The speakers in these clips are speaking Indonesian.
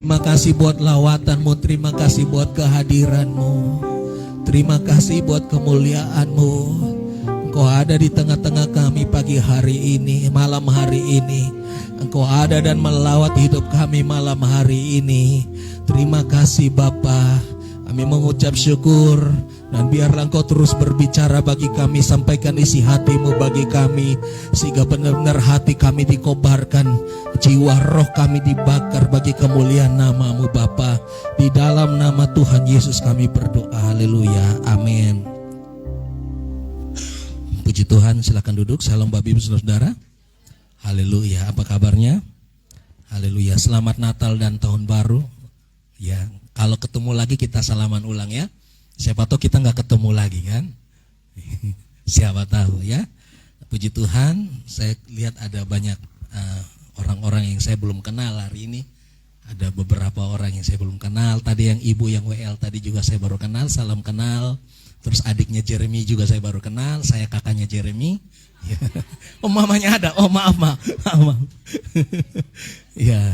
Terima kasih buat lawatanmu, terima kasih buat kehadiranmu, terima kasih buat kemuliaanmu. Engkau ada di tengah-tengah kami pagi hari ini, malam hari ini. Engkau ada dan melawat hidup kami malam hari ini. Terima kasih Bapa. Kami mengucap syukur, dan biarlah Engkau terus berbicara bagi kami, sampaikan isi hatimu bagi kami, sehingga benar-benar hati kami dikobarkan, jiwa roh kami dibakar bagi kemuliaan nama-Mu Bapa. Di dalam nama Tuhan Yesus kami berdoa, haleluya, amin. Puji Tuhan, silakan duduk. Salam Bapak Ibu Saudara. Haleluya, apa kabarnya? Haleluya, selamat Natal dan Tahun Baru. Ya, kalau ketemu lagi kita salaman ulang ya. Siapa tahu kita nggak ketemu lagi kan? Siapa tahu ya. Puji Tuhan, saya lihat ada banyak orang-orang yang saya belum kenal hari ini. Ada beberapa orang yang saya belum kenal. Tadi yang ibu yang WL tadi juga saya baru kenal, salam kenal. Terus adiknya Jeremy juga saya baru kenal, saya kakaknya Jeremy. Oh mamanya ada, oh maaf. Ya,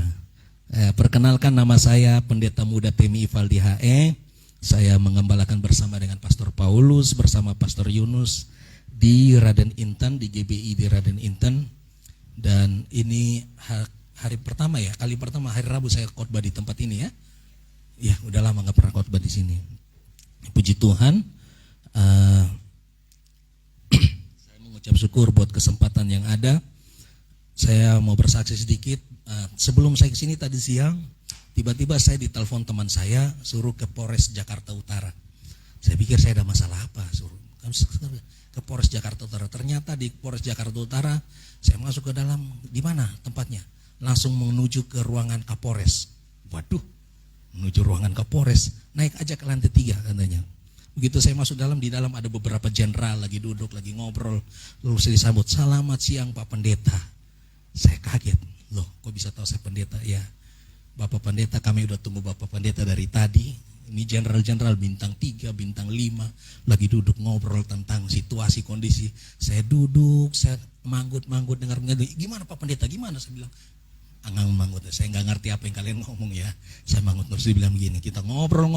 perkenalkan nama saya Pendeta Muda Temi Ivaldi HE. Saya mengembalakan bersama dengan Pastor Paulus, bersama Pastor Yunus di Raden Inten, di GBI di Raden Inten. Dan ini hari pertama ya, kali pertama hari Rabu saya khotbah di tempat ini ya. Ya udah lama gak pernah khotbah di sini. Puji Tuhan. Saya mengucap syukur buat kesempatan yang ada. Saya mau bersaksi sedikit. Sebelum saya kesini tadi siang, tiba-tiba saya ditelepon teman saya, suruh ke Polres Jakarta Utara. Saya pikir saya ada masalah apa, suruh ke Polres Jakarta Utara. Ternyata di Polres Jakarta Utara, saya masuk ke dalam, di mana tempatnya? Langsung menuju ke ruangan Kapolres. Waduh, menuju ruangan Kapolres, naik aja ke lantai 3 katanya. Begitu saya masuk dalam, di dalam ada beberapa jenderal lagi duduk, lagi ngobrol. Lalu saya disambut, selamat siang Pak Pendeta. Saya kaget, loh kok bisa tahu saya pendeta? Ya Bapak Pendeta, kami udah tunggu Bapak Pendeta dari tadi. Ini jenderal-jenderal bintang 3, bintang 5 lagi duduk ngobrol tentang situasi, kondisi. Saya duduk, saya manggut-manggut dengar, gimana Pak Pendeta, gimana? Saya bilang, angang manggut, saya nggak ngerti apa yang kalian ngomong ya. Saya manggut terus, dia bilang begini, kita ngobrol,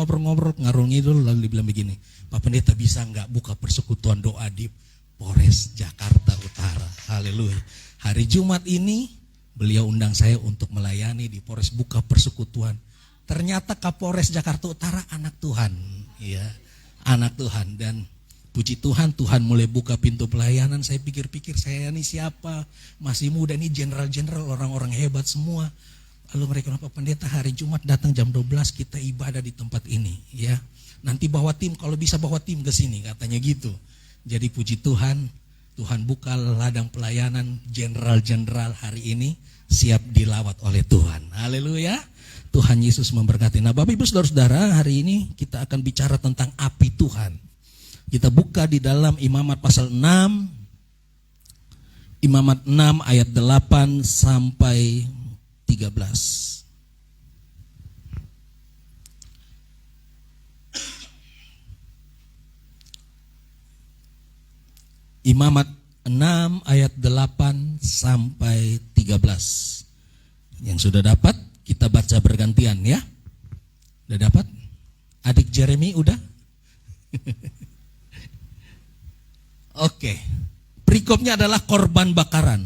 ngarung ngidul, lalu dia bilang begini, Pak Pendeta bisa nggak buka persekutuan doa di Polres Jakarta Utara? Haleluya. Hari Jumat ini beliau undang saya untuk melayani di Polres, buka persekutuan. Ternyata Kapolres Jakarta Utara anak Tuhan, ya, anak Tuhan. Dan puji Tuhan, Tuhan mulai buka pintu pelayanan. Saya pikir-pikir, saya ini siapa? Masih muda, ini jenderal-jenderal, orang-orang hebat semua. Lalu mereka bilang, Pak Pendeta, hari Jumat datang jam 12 kita ibadah di tempat ini, ya. Nanti bawa tim, kalau bisa bawa tim ke sini, katanya gitu. Jadi puji Tuhan, Tuhan buka ladang pelayanan, jenderal-jenderal hari ini siap dilawat oleh Tuhan. Haleluya. Tuhan Yesus memberkati. Nah Bapak Ibu Saudara-saudara, hari ini kita akan bicara tentang api Tuhan. Kita buka di dalam Imamat pasal 6. Imamat 6 ayat 8 sampai 13. Imamat 6 ayat 8 sampai 13. Yang sudah dapat kita baca bergantian ya. Udah dapat? Adik Jeremy udah? Oke. Perikopnya adalah korban bakaran.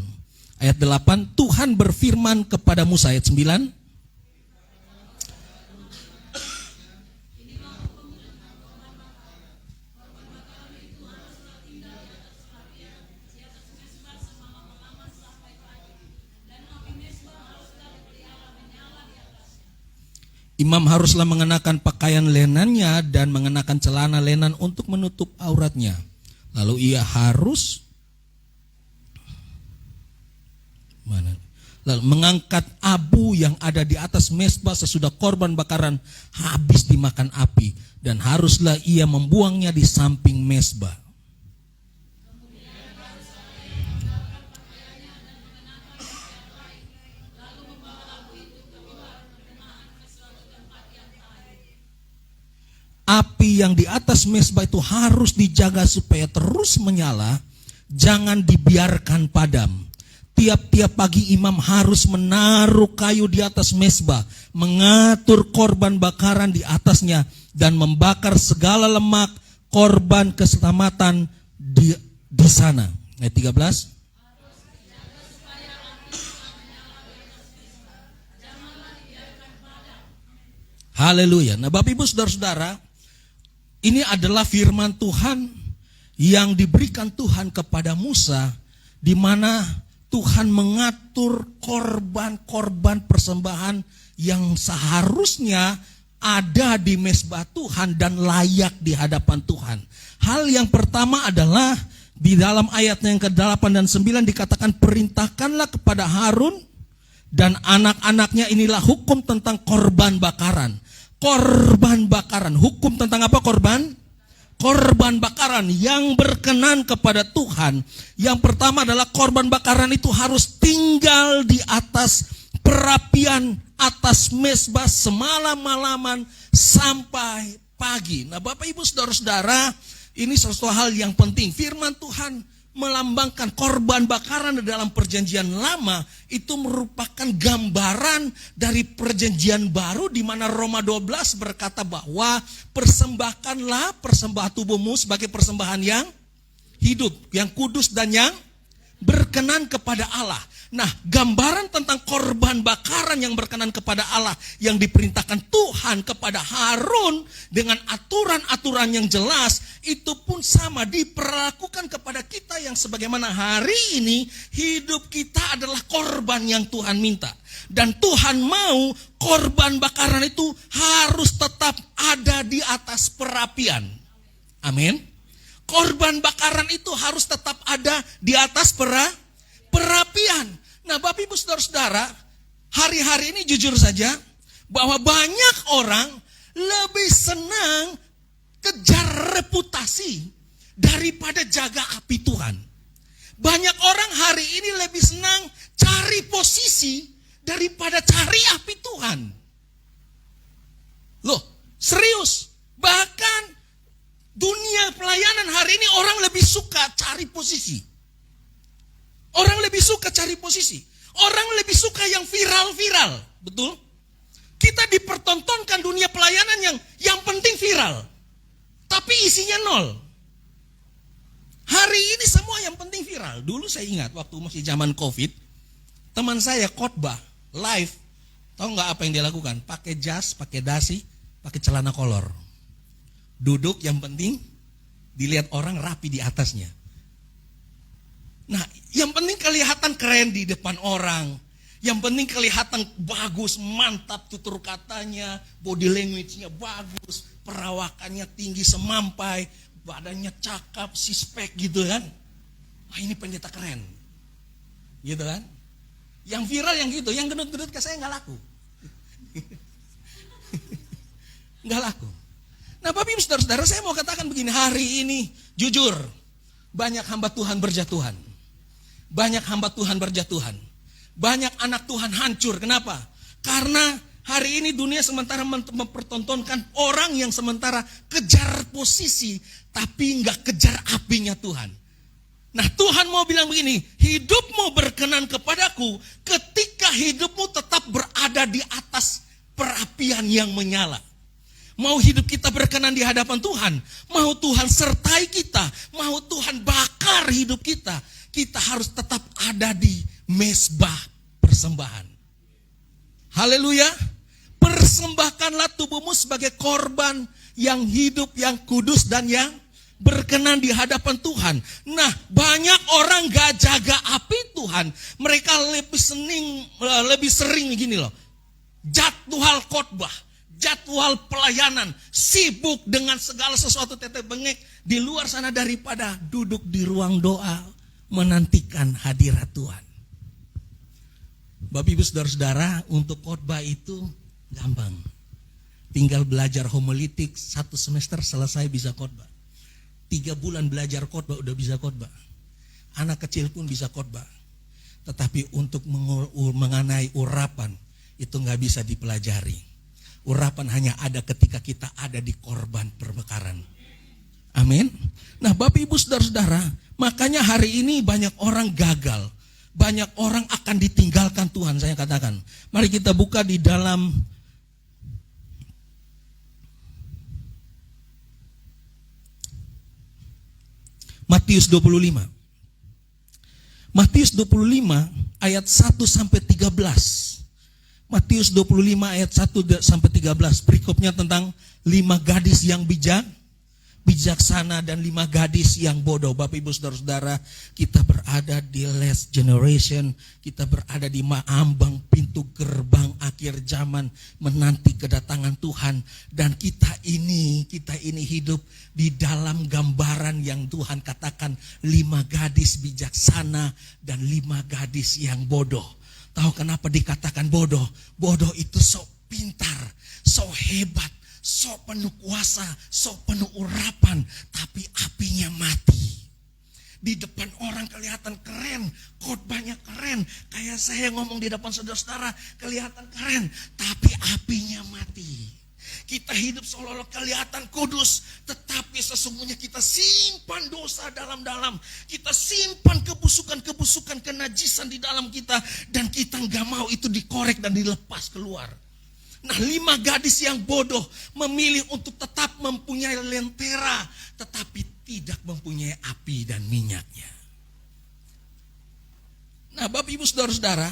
Ayat 8, Tuhan berfirman kepada Musa, ayat 9. Imam haruslah mengenakan pakaian lenannya dan mengenakan celana lenan untuk menutup auratnya. Lalu ia harus mengangkat abu yang ada di atas mezbah sesudah korban bakaran habis dimakan api, dan haruslah ia membuangnya di samping mezbah. Api yang di atas mezbah itu harus dijaga supaya terus menyala, jangan dibiarkan padam. tiap-tiap pagi imam harus menaruh kayu di atas mezbah, mengatur korban bakaran di atasnya, dan membakar segala lemak korban keselamatan di sana. Ayat 13. Haleluya. Nah, Bapak Ibu Saudara-saudara, ini adalah firman Tuhan yang diberikan Tuhan kepada Musa, di mana Tuhan mengatur korban-korban persembahan yang seharusnya ada di mezbah Tuhan dan layak di hadapan Tuhan. Hal yang pertama adalah di dalam ayat yang ke-8 dan 9 dikatakan, perintahkanlah kepada Harun dan anak-anaknya, inilah hukum tentang korban bakaran. Korban bakaran, hukum tentang apa korban? Korban bakaran yang berkenan kepada Tuhan. Yang pertama adalah korban bakaran itu harus tinggal di atas perapian, atas mezbah semalam-malaman sampai pagi. Nah, Bapak Ibu Saudara-saudara, ini sesuatu hal yang penting. Firman Tuhan melambangkan korban bakaran dalam perjanjian lama itu merupakan gambaran dari perjanjian baru, di mana Roma 12 berkata bahwa persembahkanlah persembahan tubuhmu sebagai persembahan yang hidup, yang kudus dan yang berkenan kepada Allah. Nah, gambaran tentang korban bakaran yang berkenan kepada Allah yang diperintahkan Tuhan kepada Harun dengan aturan-aturan yang jelas, itu pun sama diperlakukan kepada kita yang sebagaimana hari ini hidup kita adalah korban yang Tuhan minta. Dan Tuhan mau korban bakaran itu harus tetap ada di atas perapian. Amin. Korban bakaran itu harus tetap ada di atas perapian. Nah, Bapak Ibu Saudara-saudara, hari-hari ini jujur saja bahwa banyak orang lebih senang kejar reputasi daripada jaga api Tuhan. Banyak orang hari ini lebih senang cari posisi daripada cari api Tuhan. Loh, serius. Bahkan dunia pelayanan hari ini orang lebih suka cari posisi. Orang lebih suka cari posisi. Orang lebih suka yang viral-viral. Betul? Kita dipertontonkan dunia pelayanan yang penting viral. Tapi isinya nol. Hari ini semua yang penting viral. Dulu saya ingat waktu masih zaman COVID, teman saya khotbah live. Tahu nggak apa yang dia lakukan? Pakai jas, pakai dasi, pakai celana kolor. Duduk, yang penting dilihat orang rapi di atasnya. Nah, yang penting kelihatan keren di depan orang. Yang penting kelihatan bagus, mantap tutur katanya, body language-nya bagus, perawakannya tinggi semampai, badannya cakep, six-pack gitu kan. Wah, ini pendeta keren. Gitu kan. Yang viral yang gitu, yang gendut-gendut ke saya nggak laku. Nggak laku. Nah, Bapak Ibu Saudara-saudara, saya mau katakan begini, hari ini jujur banyak hamba Tuhan berjatuhan. Banyak hamba Tuhan berjatuhan. Banyak anak Tuhan hancur. Kenapa? Karena hari ini dunia sementara mempertontonkan orang yang sementara kejar posisi, tapi nggak kejar apinya Tuhan. Nah, Tuhan mau bilang begini, hidupmu berkenan kepadaku ketika hidupmu tetap berada di atas perapian yang menyala. Mau hidup kita berkenan di hadapan Tuhan, mau Tuhan sertai kita, mau Tuhan bakar hidup kita, kita harus tetap ada di mezbah persembahan. Haleluya. Persembahkanlah tubuhmu sebagai korban yang hidup, yang kudus dan yang berkenan di hadapan Tuhan. Nah, banyak orang gak jaga api Tuhan. Mereka lebih sering gini loh. Jadwal khotbah, jadwal pelayanan, sibuk dengan segala sesuatu tetek bengek di luar sana daripada duduk di ruang doa menantikan hadirat Tuhan. Bapak Ibu Saudara-saudara, untuk khotbah itu gampang. Tinggal belajar homiletik 1 semester selesai bisa khotbah. 3 bulan belajar khotbah udah bisa khotbah. Anak kecil pun bisa khotbah. Tetapi untuk mengenai urapan itu nggak bisa dipelajari. Urapan hanya ada ketika kita ada di korban perbakaran. Amin. Nah, Bapak Ibu Saudara-saudara, makanya hari ini banyak orang gagal. banyak orang akan ditinggalkan Tuhan, saya katakan. Mari kita buka di dalam Matius 25. Matius 25 ayat 1 sampai 13. Matius 25 ayat 1 sampai 13. Perikopnya tentang 5 gadis yang bijaksana dan 5 gadis yang bodoh. Bapak Ibu Saudara-saudara, kita berada di last generation, kita berada di ambang pintu gerbang akhir zaman menanti kedatangan Tuhan, dan kita ini hidup di dalam gambaran yang Tuhan katakan 5 gadis bijaksana dan 5 gadis yang bodoh. Tahu kenapa dikatakan bodoh? Bodoh itu sok pintar, sok hebat, sok penuh kuasa, sok penuh urapan, tapi apinya mati. Di depan orang kelihatan keren, khotbahnya keren, kayak saya ngomong di depan saudara-saudara kelihatan keren, tapi apinya mati. Kita hidup seolah-olah kelihatan kudus, tetapi sesungguhnya kita simpan dosa dalam-dalam. Kita simpan kebusukan-kebusukan, kenajisan di dalam kita, dan kita nggak mau itu dikorek dan dilepas keluar. Nah, 5 gadis yang bodoh memilih untuk tetap mempunyai lentera, tetapi tidak mempunyai api dan minyaknya. Nah, Bapak Ibu Saudara-saudara,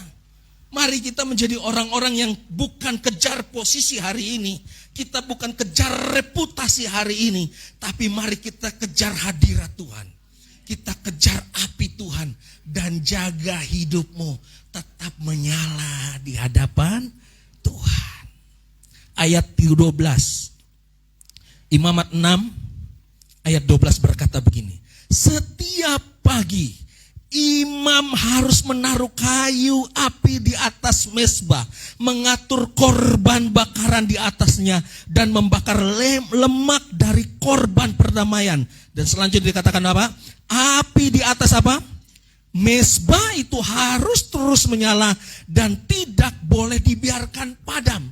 mari kita menjadi orang-orang yang bukan kejar posisi hari ini, kita bukan kejar reputasi hari ini, tapi mari kita kejar hadirat Tuhan. Kita kejar api Tuhan dan jaga hidupmu tetap menyala di hadapan Tuhan. Ayat 12, Imamat 6 ayat 12 berkata begini, setiap pagi imam harus menaruh kayu api di atas mezbah, mengatur korban bakaran di atasnya, dan membakar lemak dari korban perdamaian. Dan selanjutnya dikatakan apa? Api di atas apa? Mezbah itu harus terus menyala dan tidak boleh dibiarkan padam.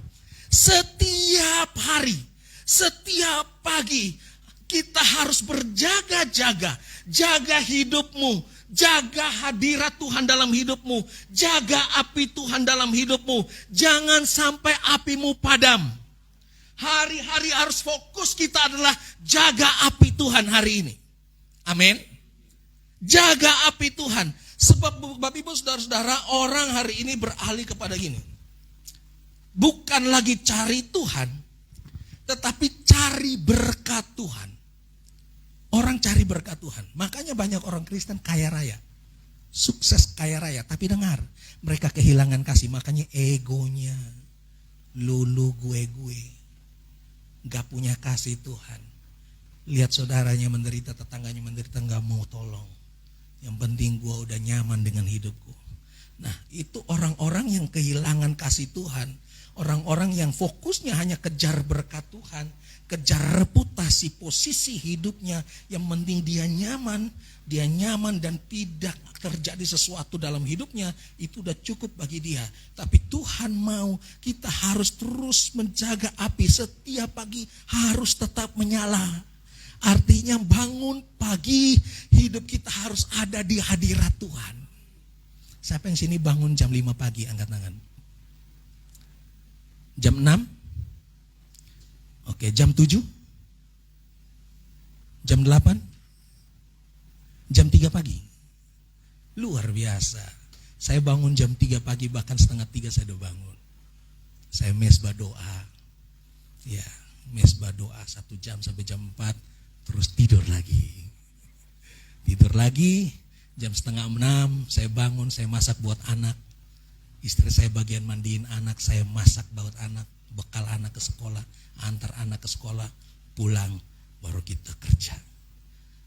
Setiap hari, setiap pagi kita harus berjaga-jaga. Jaga hidupmu, jaga hadirat Tuhan dalam hidupmu, jaga api Tuhan dalam hidupmu. Jangan sampai apimu padam. Hari-hari harus fokus kita adalah jaga api Tuhan hari ini. Amin. Jaga api Tuhan. Sebab Bapak Ibu Saudara-saudara, orang hari ini beralih kepada gini. Bukan lagi cari Tuhan, tetapi cari berkat Tuhan. Orang cari berkat Tuhan. Makanya banyak orang Kristen kaya raya, sukses kaya raya. Tapi dengar, mereka kehilangan kasih. Makanya egonya, lulu gue. Gak punya kasih Tuhan. Lihat saudaranya menderita, tetangganya menderita, gak mau tolong. Yang penting gue udah nyaman dengan hidupku. Nah, itu orang-orang yang kehilangan kasih Tuhan. Orang-orang yang fokusnya hanya kejar berkat Tuhan, kejar reputasi, posisi hidupnya, yang penting dia nyaman dan tidak terjadi sesuatu dalam hidupnya, itu udah cukup bagi dia. Tapi Tuhan mau kita harus terus menjaga api, setiap pagi harus tetap menyala. Artinya bangun pagi, hidup kita harus ada di hadirat Tuhan. Siapa yang sini bangun jam 5 pagi, angkat tangan. Jam 6? Oke, jam 7? Jam 8? Jam 3 pagi? Luar biasa. Saya bangun jam 3 pagi, bahkan setengah 3 saya udah bangun. Saya mezbah doa. Ya, mezbah doa 1 jam sampai jam 4, terus tidur lagi. Tidur lagi, jam setengah 6 saya bangun, saya masak buat anak. Istri saya bagian mandiin anak, saya masak buat anak, bekal anak ke sekolah, antar anak ke sekolah, pulang, baru kita kerja.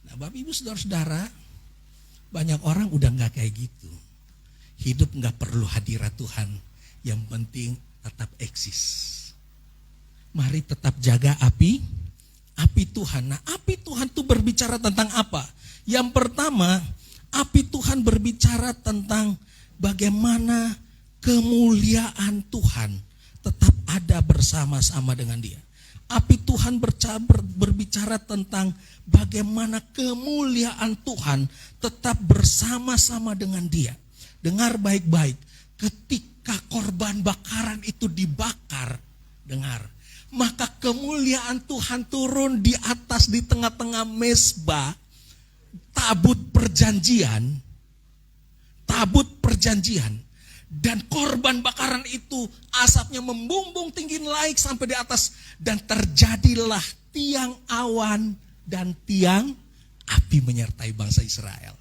Nah, Bapak Ibu Saudara-saudara, banyak orang udah gak kayak gitu. Hidup gak perlu hadirat Tuhan, yang penting tetap eksis. Mari tetap jaga api Tuhan. Nah, api Tuhan itu berbicara tentang apa? Yang pertama, api Tuhan berbicara tentang bagaimana kemuliaan Tuhan tetap ada bersama-sama dengan dia. Api Tuhan berbicara tentang bagaimana kemuliaan Tuhan tetap bersama-sama dengan dia. dengar baik-baik, ketika korban bakaran itu dibakar, dengar, maka kemuliaan Tuhan turun di atas, di tengah-tengah mezbah, tabut perjanjian, dan korban bakaran itu asapnya membumbung tinggi naik sampai di atas, dan terjadilah tiang awan dan tiang api menyertai bangsa Israel.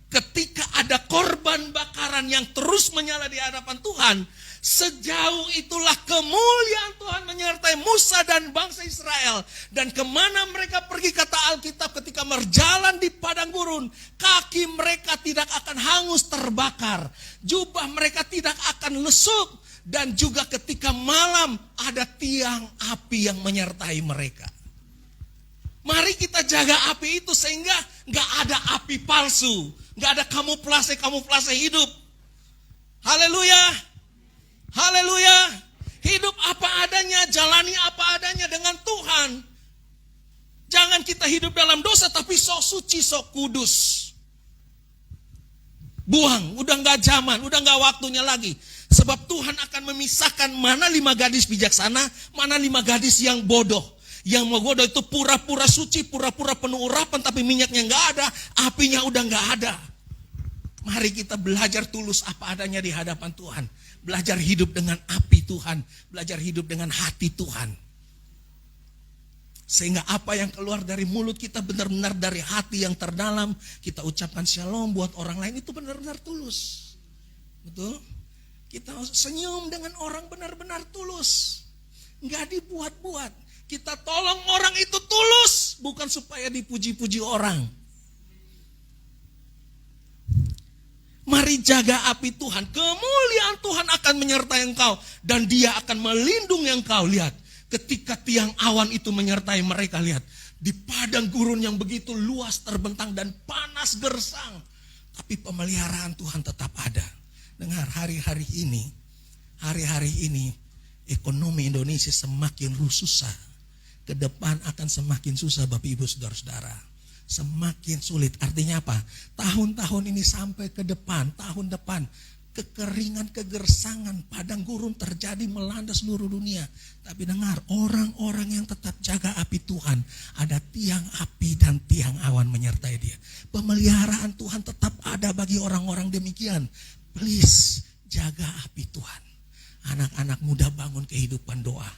Ketika ada korban bakaran yang terus menyala di hadapan Tuhan, sejauh itulah kemuliaan Tuhan menyertai Musa dan bangsa Israel. Dan kemana mereka pergi, kata Alkitab, ketika berjalan di padang gurun, kaki mereka tidak akan hangus terbakar, jubah mereka tidak akan lesuk, dan juga ketika malam ada tiang api yang menyertai mereka. Mari kita jaga api itu sehingga gak ada api palsu, gak ada kamuflase hidup. Haleluya. Haleluya. Hidup apa adanya, jalani apa adanya dengan Tuhan. Jangan kita hidup dalam dosa tapi sok suci, sok kudus. Buang, udah gak zaman, udah gak waktunya lagi. Sebab Tuhan akan memisahkan mana 5 gadis bijaksana, mana 5 gadis yang bodoh. Yang mau bodoh itu pura-pura suci, pura-pura penuh urapan, tapi minyaknya gak ada, apinya udah gak ada. Mari kita belajar tulus apa adanya di hadapan Tuhan. Belajar hidup dengan api Tuhan, belajar hidup dengan hati Tuhan. Sehingga apa yang keluar dari mulut kita benar-benar dari hati yang terdalam. Kita ucapkan shalom buat orang lain, itu benar-benar tulus. Betul? Kita senyum dengan orang benar-benar tulus. Gak dibuat-buat. Kita tolong orang itu tulus, bukan supaya dipuji-puji orang. Mari jaga api Tuhan. Kemuliaan Tuhan akan menyertai engkau. Dan Dia akan melindungi engkau. Lihat, ketika tiang awan itu menyertai mereka, lihat. Di padang gurun yang begitu luas, terbentang dan panas gersang. Tapi pemeliharaan Tuhan tetap ada. Dengar, hari-hari ini, ekonomi Indonesia semakin susah. Ke depan akan semakin susah Bapak Ibu Saudara-saudara. Semakin sulit. Artinya apa? Tahun-tahun ini sampai ke depan, tahun depan, kekeringan, kegersangan, padang gurun terjadi melanda seluruh dunia. Tapi dengar, orang-orang yang tetap jaga api Tuhan, ada tiang api dan tiang awan menyertai dia. Pemeliharaan Tuhan tetap ada bagi orang-orang demikian. Please, jaga api Tuhan. Anak-anak muda bangun kehidupan doa.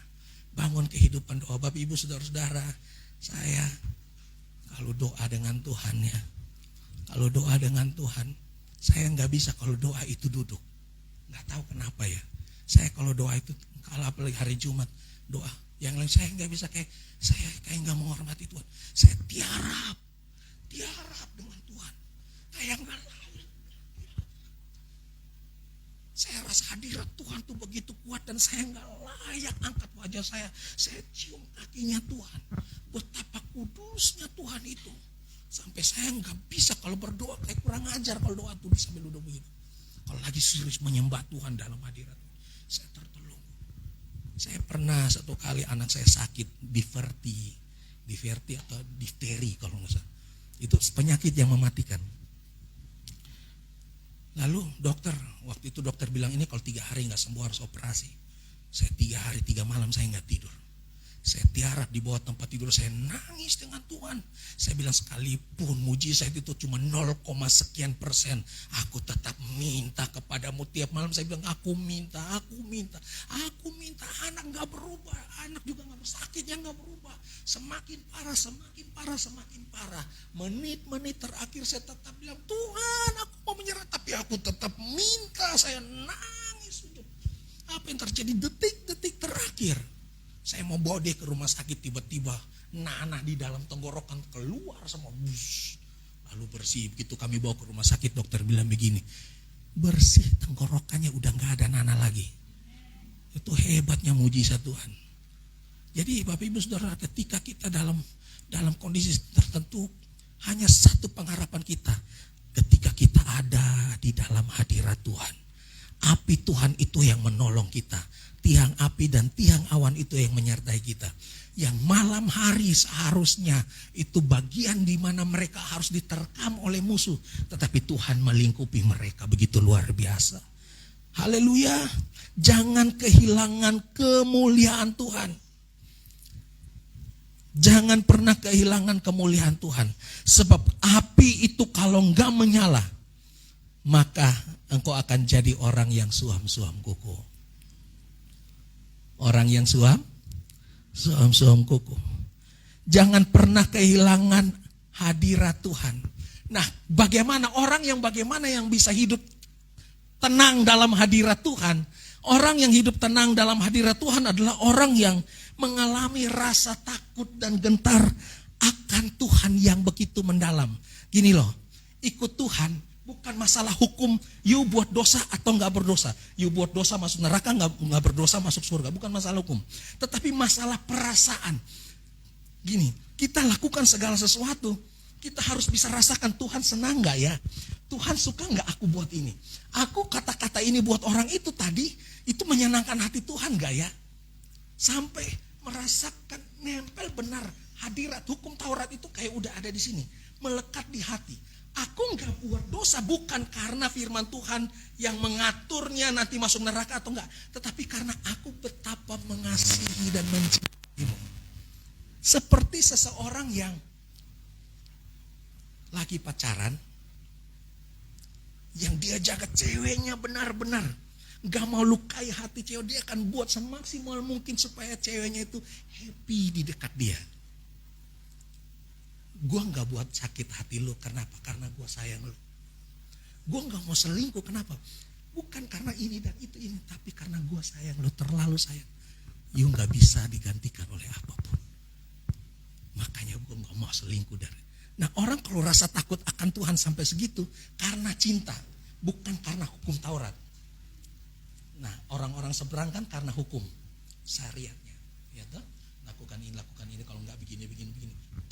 Bangun kehidupan doa. Bapak Ibu Saudara-saudara, saya kalau doa dengan Tuhan ya, kalau doa dengan Tuhan, saya nggak bisa kalau doa itu duduk. Nggak tahu kenapa ya. Saya kalau doa itu, kalau apalagi hari Jumat doa, yang lain saya nggak bisa, saya nggak menghormati Tuhan. Saya tiarap dengan Tuhan. Kayak nggak lain. Saya rasa hadirat Tuhan tuh begitu kuat dan saya nggak layak angkat wajah saya. Saya cium kakinya Tuhan. Betapa kudusnya Tuhan itu. Sampai saya nggak bisa kalau berdoa, kayak kurang ajar kalau doa tuh sambil duduk begitu. Kalau lagi serius menyembah Tuhan dalam hadirat, saya tertolong. Saya pernah satu kali anak saya sakit diverti atau difteri kalau nggak salah. Itu penyakit yang mematikan. Lalu waktu itu dokter bilang ini kalau 3 hari nggak sembuh harus operasi. Saya 3 hari 3 malam saya nggak tidur. Saya tiarap di bawah tempat tidur, saya nangis dengan Tuhan. Saya bilang sekalipun mujizat itu cuma 0, sekian %, aku tetap minta kepadamu tiap malam. Saya bilang aku minta. Anak nggak berubah, anak juga nggak, sakitnya nggak berubah. Semakin parah. Menit-menit terakhir saya tetap bilang Tuhan, aku mau menyerah, tapi aku tetap minta. Saya nangis. Apa yang terjadi detik-detik terakhir? Saya mau bawa dia ke rumah sakit, tiba-tiba nanah di dalam tenggorokan keluar semua. Lalu bersih. Begitu kami bawa ke rumah sakit, dokter bilang begini, bersih tenggorokannya, udah gak ada nanah lagi. Itu hebatnya mujizat Tuhan. Jadi Bapak Ibu Saudara, ketika kita dalam kondisi tertentu, hanya satu pengharapan kita. Ketika kita ada di dalam hadirat Tuhan, Api Tuhan itu yang menolong kita. Tiang api dan tiang awan itu yang menyertai kita. Yang malam hari seharusnya itu bagian di mana mereka harus diterkam oleh musuh. Tetapi Tuhan melingkupi mereka begitu luar biasa. Haleluya. Jangan kehilangan kemuliaan Tuhan. Jangan pernah kehilangan kemuliaan Tuhan. Sebab api itu kalau enggak menyala, maka engkau akan jadi orang yang suam-suam kuku. Orang yang suam-suam kuku. Jangan pernah kehilangan hadirat Tuhan. Nah, bagaimana yang bisa hidup tenang dalam hadirat Tuhan? Orang yang hidup tenang dalam hadirat Tuhan adalah orang yang mengalami rasa takut dan gentar akan Tuhan yang begitu mendalam. Gini loh, ikut Tuhan bukan masalah hukum, you buat dosa atau enggak berdosa. You buat dosa masuk neraka, enggak berdosa masuk surga. Bukan masalah hukum. Tetapi masalah perasaan. Gini, kita lakukan segala sesuatu, kita harus bisa rasakan Tuhan senang enggak ya? Tuhan suka enggak aku buat ini? Aku kata-kata ini buat orang itu tadi, itu menyenangkan hati Tuhan enggak ya? Sampai merasakan nempel benar hadirat hukum Taurat itu kayak udah ada di sini. Melekat di hati. Aku enggak buat dosa bukan karena firman Tuhan yang mengaturnya nanti masuk neraka atau enggak. Tetapi karena aku betapa mengasihi dan mencintaimu. Seperti seseorang yang lagi pacaran, yang dia jaga ceweknya benar-benar. Gak mau lukai hati cewek, dia akan buat semaksimal mungkin supaya ceweknya itu happy di dekat dia. Gue gak buat sakit hati lo, kenapa? Karena gue sayang lo. Gue gak mau selingkuh, kenapa? Bukan karena ini dan itu ini, tapi karena gue sayang lo, terlalu sayang. You gak bisa digantikan oleh apapun. Makanya gue gak mau selingkuh dari. Nah, orang kalau rasa takut akan Tuhan sampai segitu karena cinta, bukan karena hukum Taurat. Nah, orang-orang seberang kan karena hukum syariatnya, ya toh? Lakukan ini, kalau enggak begini.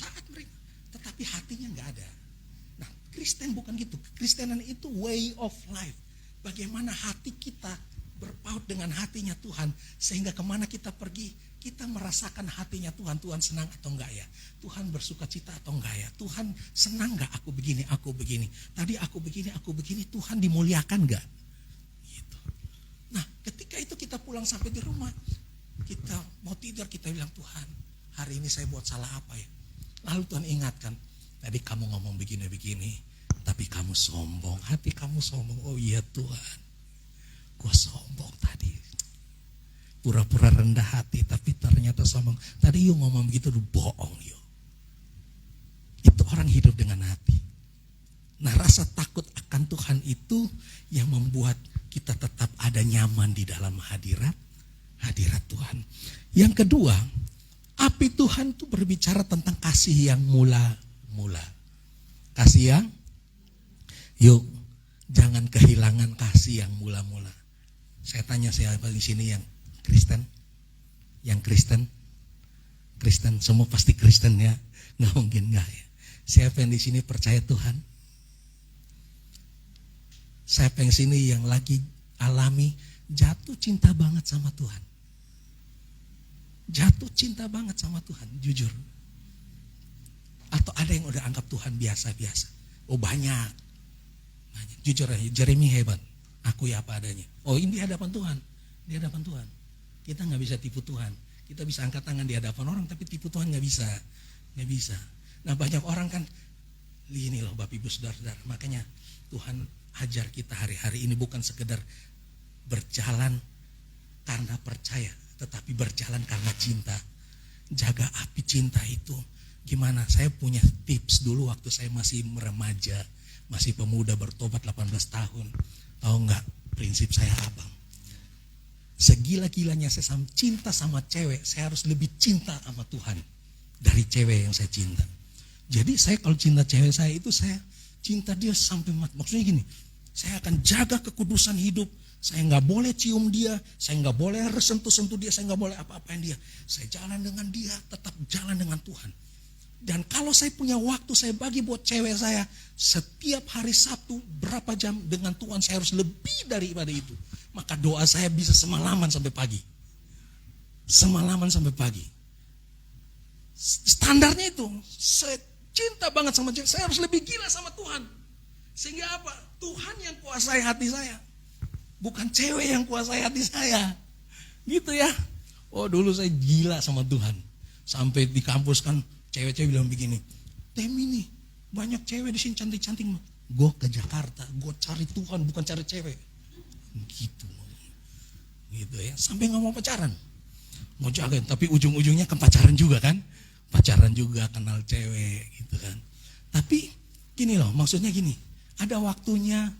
Taat mereka, tetapi hatinya enggak ada. Nah, Kristen bukan gitu. Kristenan itu way of life. Bagaimana hati kita berpaut dengan hatinya Tuhan, sehingga kemana kita pergi, kita merasakan hatinya Tuhan. Tuhan senang atau enggak ya? Tuhan bersuka cita atau enggak ya? Tuhan senang enggak aku begini? Tadi aku begini, Tuhan dimuliakan enggak? Nah, ketika itu kita pulang sampai di rumah, kita mau tidur, kita bilang, Tuhan, hari ini saya buat salah apa ya? Lalu Tuhan ingatkan, tadi kamu ngomong begini, tapi kamu sombong, hati kamu sombong. Oh iya Tuhan, gue sombong tadi. Pura-pura rendah hati, tapi ternyata sombong. Tadi you ngomong begitu, lu bohong you. Itu orang hidup dengan hati. Nah, rasa takut akan Tuhan itu yang membuat kita tetap ada nyaman di dalam hadirat Tuhan. Yang kedua, api Tuhan itu berbicara tentang kasih yang mula-mula. Kasih yang, yuk jangan kehilangan kasih yang mula-mula. Saya tanya siapa di sini yang Kristen? Yang Kristen, semua pasti Kristen ya. Nggak mungkin nggak ya. Siapa yang di sini percaya Tuhan? Siapa yang sini yang lagi alami jatuh cinta banget sama Tuhan? Jatuh cinta banget sama Tuhan, jujur. Atau ada yang udah anggap Tuhan biasa-biasa? Oh banyak. Jujur aja, Jeremy hebat. Aku ya apa adanya. Oh ini di hadapan Tuhan. Di hadapan Tuhan. Kita gak bisa tipu Tuhan. Kita bisa angkat tangan di hadapan orang, tapi tipu Tuhan gak bisa. Gak bisa. Nah banyak orang kan, ini loh Bapak Ibu Saudara-saudara. Makanya Tuhan ajar kita hari-hari ini bukan sekedar berjalan karena percaya, tetapi berjalan karena cinta. Jaga api cinta itu. Gimana? Saya punya tips dulu waktu saya masih remaja, masih pemuda bertobat 18 tahun. Tahu nggak prinsip saya abang? Segila-gilanya saya cinta sama cewek, saya harus lebih cinta sama Tuhan dari cewek yang saya cinta. Jadi saya kalau cinta cewek saya itu saya cinta dia sampai mati. Maksudnya gini, saya akan jaga kekudusan hidup. Saya nggak boleh cium dia, saya nggak boleh sentuh-sentuh dia, saya nggak boleh apa-apain dia. Saya jalan dengan dia, tetap jalan dengan Tuhan. Dan kalau saya punya waktu, saya bagi buat cewek saya. Setiap hari Sabtu berapa jam dengan Tuhan, saya harus lebih daripada itu. Maka doa saya bisa semalaman sampai pagi. Semalaman sampai pagi. Standarnya itu, saya cinta banget sama cewek, saya harus lebih gila sama Tuhan. Sehingga apa? Tuhan yang kuasai hati saya. Bukan cewek yang kuasai hati saya. Gitu ya. Oh dulu saya gila sama Tuhan. Sampai di kampus kan cewek-cewek bilang begini, Temi nih banyak cewek di sini cantik-cantik. Gue ke Jakarta, gue cari Tuhan bukan cari cewek. Gitu ya. Sampai nggak mau pacaran, mau jagain. Tapi ujung-ujungnya kan pacaran juga kan, pacaran juga, kenal cewek gitu kan. Tapi gini loh, maksudnya gini, ada waktunya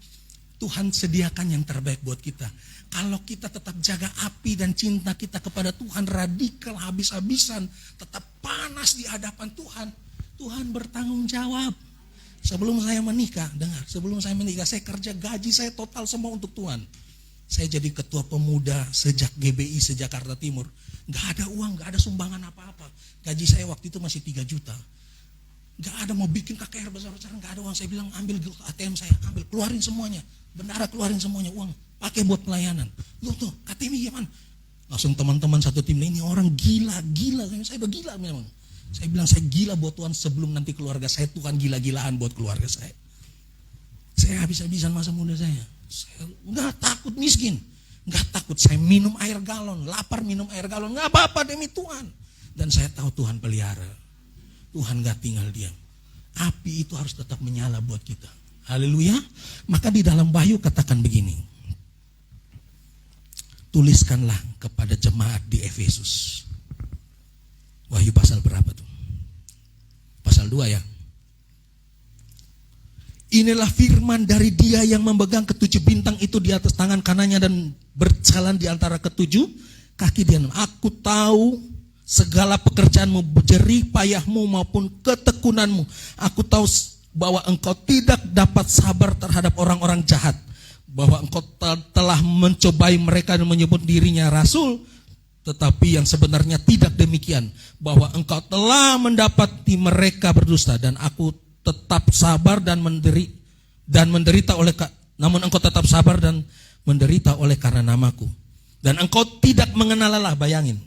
Tuhan sediakan yang terbaik buat kita. Kalau kita tetap jaga api dan cinta kita kepada Tuhan radikal habis-habisan, tetap panas di hadapan Tuhan, Tuhan bertanggung jawab. Sebelum saya menikah, dengar, sebelum saya menikah, saya kerja gaji saya total semua untuk Tuhan. Saya jadi ketua pemuda sejak GBI se-Jakarta Timur. Gak ada uang, gak ada sumbangan apa-apa. Gaji saya waktu itu masih 3 juta. Gak ada mau bikin KKR besar-besaran, gak ada uang. Saya bilang ambil ATM saya, ambil, keluarin semuanya. Bendara keluarin semuanya uang, pakai buat pelayanan. Loh tuh, KTM gimana? Langsung teman-teman satu tim, ini orang gila. Saya udah gila memang. Saya bilang saya gila buat Tuhan sebelum nanti keluarga saya, Tuhan gila-gilaan buat keluarga saya. Saya habis-habisan masa muda saya. Saya nggak takut miskin, nggak takut saya minum air galon, lapar minum air galon, nggak apa-apa demi Tuhan. Dan saya tahu Tuhan pelihara, Tuhan nggak tinggal diam. Api itu harus tetap menyala buat kita. Haleluya. Maka di dalam Wahyu katakan begini, tuliskanlah kepada jemaat di Efesus. Wahyu pasal berapa tuh? Pasal 2 ya. Inilah firman dari Dia yang memegang ketujuh bintang itu di atas tangan kanannya dan berjalan di antara ketujuh kaki Dia. Aku tahu segala pekerjaanmu, jerih payahmu maupun ketekunanmu. Aku tahu bahwa engkau tidak dapat sabar terhadap orang-orang jahat. Bahwa engkau telah mencobai mereka dan menyebut dirinya rasul, tetapi yang sebenarnya tidak demikian. Bahwa engkau telah mendapati mereka berdusta dan aku tetap sabar dan menderita oleh, namun engkau tetap sabar dan menderita oleh karena namaku. Dan engkau tidak mengenal lelah, bayangin.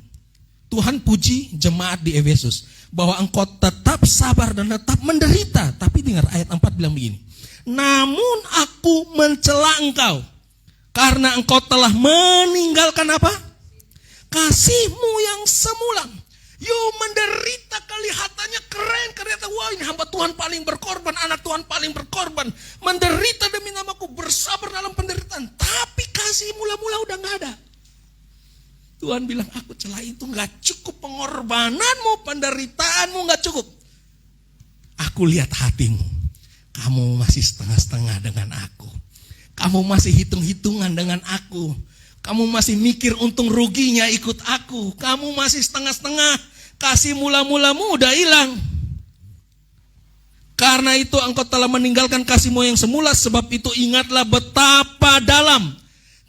Tuhan puji jemaat di Efesus bahwa engkau tetap sabar dan tetap menderita. Tapi dengar ayat 4 bilang begini, namun aku mencela engkau karena engkau telah meninggalkan apa? Kasihmu yang semula. Menderita kelihatannya keren, kelihatan wah ini hamba Tuhan paling berkorban, anak Tuhan paling berkorban, menderita demi namaku, bersabar dalam penderitaan. Tapi kasih mula-mula udah gak ada. Tuhan bilang aku celah itu gak cukup, pengorbananmu, penderitaanmu gak cukup. Aku lihat hatimu, kamu masih setengah-setengah dengan aku. Kamu masih hitung-hitungan dengan aku. Kamu masih mikir untung ruginya ikut aku. Kamu masih setengah-setengah. Kasih mula-mulamu udah hilang. Karena itu engkau telah meninggalkan kasihmu yang semula. Sebab itu ingatlah betapa dalam.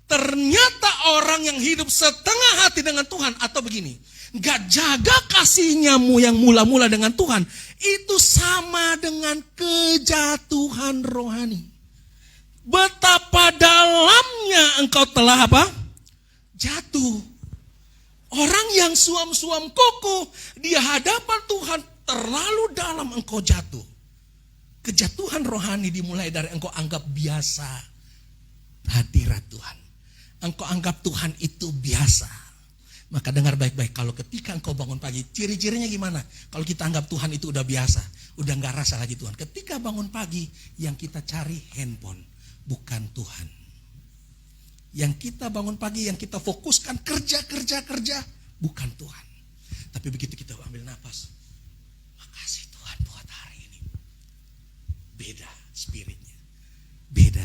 Ternyata orang yang hidup setengah hati dengan Tuhan, atau begini, gak jaga kasihnya yang mula-mula dengan Tuhan, itu sama dengan kejatuhan rohani. Betapa dalamnya engkau telah apa? Jatuh. Orang yang suam-suam kuku di hadapan Tuhan, terlalu dalam engkau jatuh. Kejatuhan rohani dimulai dari engkau anggap biasa hadirat Tuhan. Engkau anggap Tuhan itu biasa. Maka dengar baik-baik, kalau ketika engkau bangun pagi, ciri-cirinya gimana? Kalau kita anggap Tuhan itu udah biasa, udah gak rasa lagi Tuhan. Ketika bangun pagi, yang kita cari handphone, bukan Tuhan. Yang kita bangun pagi, yang kita fokuskan kerja, bukan Tuhan. Tapi begitu kita ambil napas, makasih Tuhan buat hari ini. Beda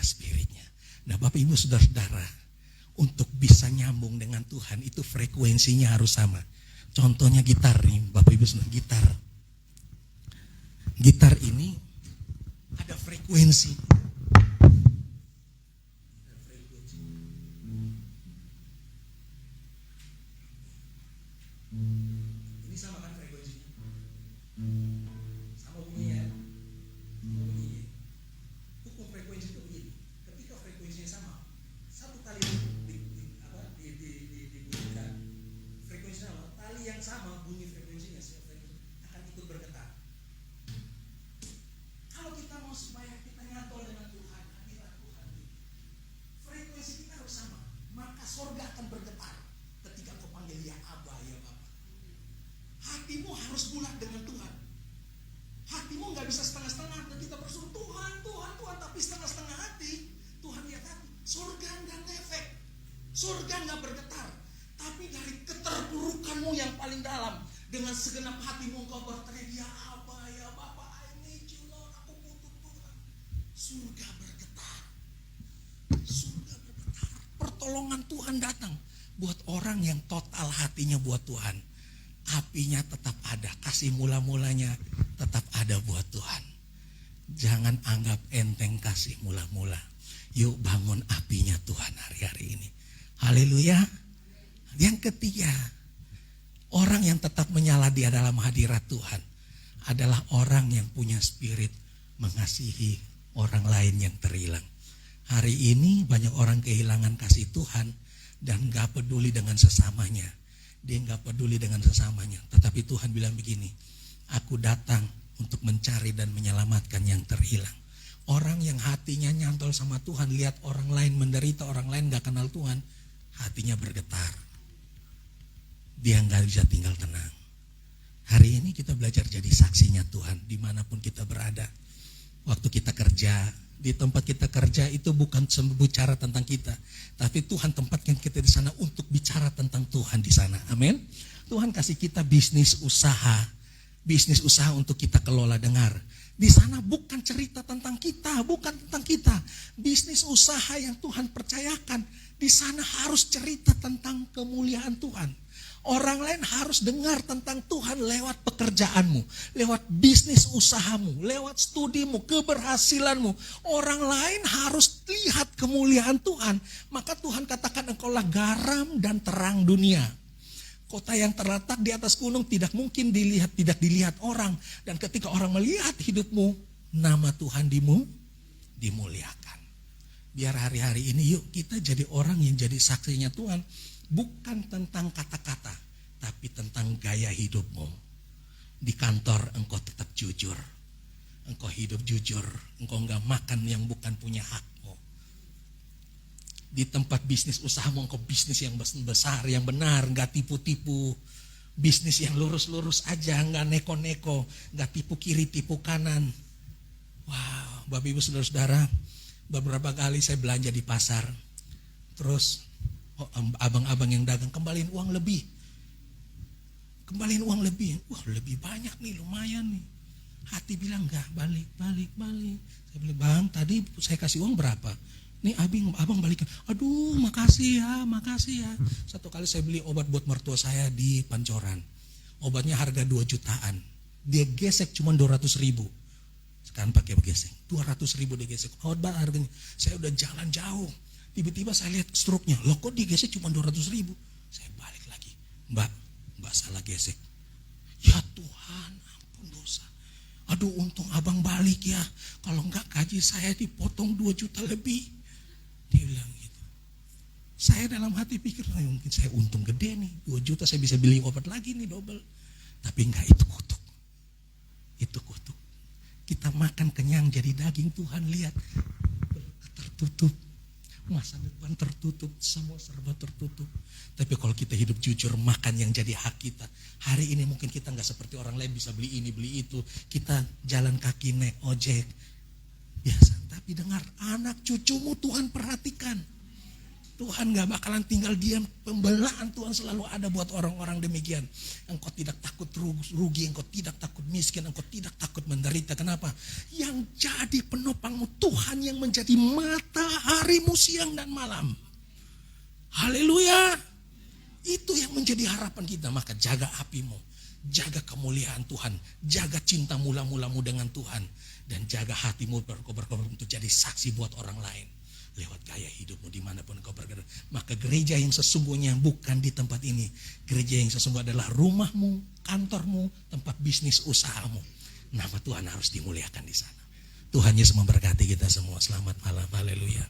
spiritnya. Nah Bapak Ibu Saudara-saudara, untuk bisa nyambung dengan Tuhan itu frekuensinya harus sama. Contohnya gitar nih, Bapak Ibu Saudara, gitar. Gitar ini ada frekuensi. Ini sama kan frekuensinya? hati yang sama bunyi frekuensinya akan ikut bergetar. Kalau kita mau supaya kita nyantol dengan Tuhan, hadirat Tuhan, frekuensi kita harus sama, maka surga akan bergetar ketika kau panggil ya Aba, ya Bapa. Hatimu harus bulat dengan Tuhan. Hatimu nggak bisa setengah-setengah. Dan kita bersuruh Tuhan, Tuhan, Tuhan, tapi setengah-setengah hati. Tuhan lihat hati. Surga nggak ngefek, surga nggak bergetar. Tapi dari keterpurukanmu yang paling dalam, dengan segenap hatimu engkau berteriak, ya Aba, ya Bapa, I need you Lord, aku butuh Tuhan. Surga bergetar. Surga bergetar. Pertolongan Tuhan datang buat orang yang total hatinya buat Tuhan. Apinya tetap ada, kasih mula-mulanya tetap ada buat Tuhan. Jangan anggap enteng kasih mula-mula. Yuk bangun apinya Tuhan hari-hari ini. Haleluya. Yang ketiga, orang yang tetap menyala di dalam hadirat Tuhan adalah orang yang punya spirit mengasihi orang lain yang terhilang. Hari ini banyak orang kehilangan kasih Tuhan dan gak peduli dengan sesamanya. Dia gak peduli dengan sesamanya. Tetapi Tuhan bilang begini, aku datang untuk mencari dan menyelamatkan yang terhilang. Orang yang hatinya nyantol sama Tuhan, lihat orang lain menderita, orang lain gak kenal Tuhan, hatinya bergetar. Dia gak bisa tinggal tenang. Hari ini kita belajar jadi saksinya Tuhan dimanapun kita berada. Waktu kita kerja, di tempat kita kerja itu bukan bicara tentang kita, tapi Tuhan tempatkan kita di sana untuk bicara tentang Tuhan di sana. Amin. Tuhan kasih kita bisnis usaha untuk kita kelola. Dengar, di sana bukan cerita tentang kita, bukan tentang kita. Bisnis usaha yang Tuhan percayakan, di sana harus cerita tentang kemuliaan Tuhan. Orang lain harus dengar tentang Tuhan lewat pekerjaanmu, lewat bisnis usahamu, lewat studimu, keberhasilanmu. Orang lain harus lihat kemuliaan Tuhan. Maka Tuhan katakan engkaulah garam dan terang dunia. Kota yang terletak di atas gunung tidak mungkin tidak dilihat orang. Dan ketika orang melihat hidupmu, nama Tuhan dimuliakan. Biar hari-hari ini yuk kita jadi orang yang jadi saksinya Tuhan. Bukan tentang kata-kata, tapi tentang gaya hidupmu. Di kantor engkau tetap jujur. Engkau hidup jujur. Engkau gak makan yang bukan punya hakmu. Di tempat bisnis usahamu engkau bisnis yang besar, yang benar, gak tipu-tipu. Bisnis yang lurus-lurus aja, gak neko-neko, gak tipu kiri, tipu kanan. Wow, Bapak Ibu Saudara-saudara, beberapa kali saya belanja di pasar. Terus abang-abang yang dagang kembaliin uang lebih. Wah, lebih banyak nih, lumayan nih. Hati bilang enggak, balik. Saya bilang, bang, tadi saya kasih uang berapa? Nih abang balikin. Aduh, makasih ya. Satu kali saya beli obat buat mertua saya di Pancoran. Obatnya harga 2 jutaan. Dia gesek cuma 200 ribu. Sekarang pakai gesek. 200 ribu dia gesek. Obat harganya. Saya udah jalan jauh. Tiba-tiba saya lihat struknya, loh kok digesek cuma 200 ribu. Saya balik lagi, mbak salah gesek. Ya Tuhan, ampun dosa. Aduh, untung abang balik ya. Kalau enggak gaji saya dipotong 2 juta lebih. Dia bilang gitu. Saya dalam hati pikir, mungkin saya untung gede nih, 2 juta saya bisa beli obat lagi nih double. Tapi enggak, itu kutuk. Kita makan kenyang jadi daging, Tuhan lihat tertutup. Masa depan tertutup, semua serba tertutup. Tapi kalau kita hidup jujur, makan yang jadi hak kita. Hari ini mungkin kita gak seperti orang lain bisa beli ini, beli itu. Kita jalan kaki, naik ojek. Biasa, tapi dengar, anak cucumu Tuhan perhatikan. Tuhan gak bakalan tinggal diam. Pembelaan Tuhan selalu ada buat orang-orang demikian. Engkau tidak takut rugi, engkau tidak takut miskin, engkau tidak takut menderita. Kenapa? Yang jadi penopangmu Tuhan yang menjadi mataharimu siang dan malam. Haleluya. Itu yang menjadi harapan kita. Maka jaga apimu, jaga kemuliaan Tuhan, jaga cinta mula-mulamu dengan Tuhan, dan jaga hatimu berkobar-kobar untuk jadi saksi buat orang lain. Lewat gaya hidupmu dimanapun kau bergerak. Maka gereja yang sesungguhnya bukan di tempat ini. Gereja yang sesungguhnya adalah rumahmu, kantormu, tempat bisnis usahamu. Nama Tuhan harus dimuliakan di sana. Tuhan Yesus memberkati kita semua. Selamat malam. Haleluya.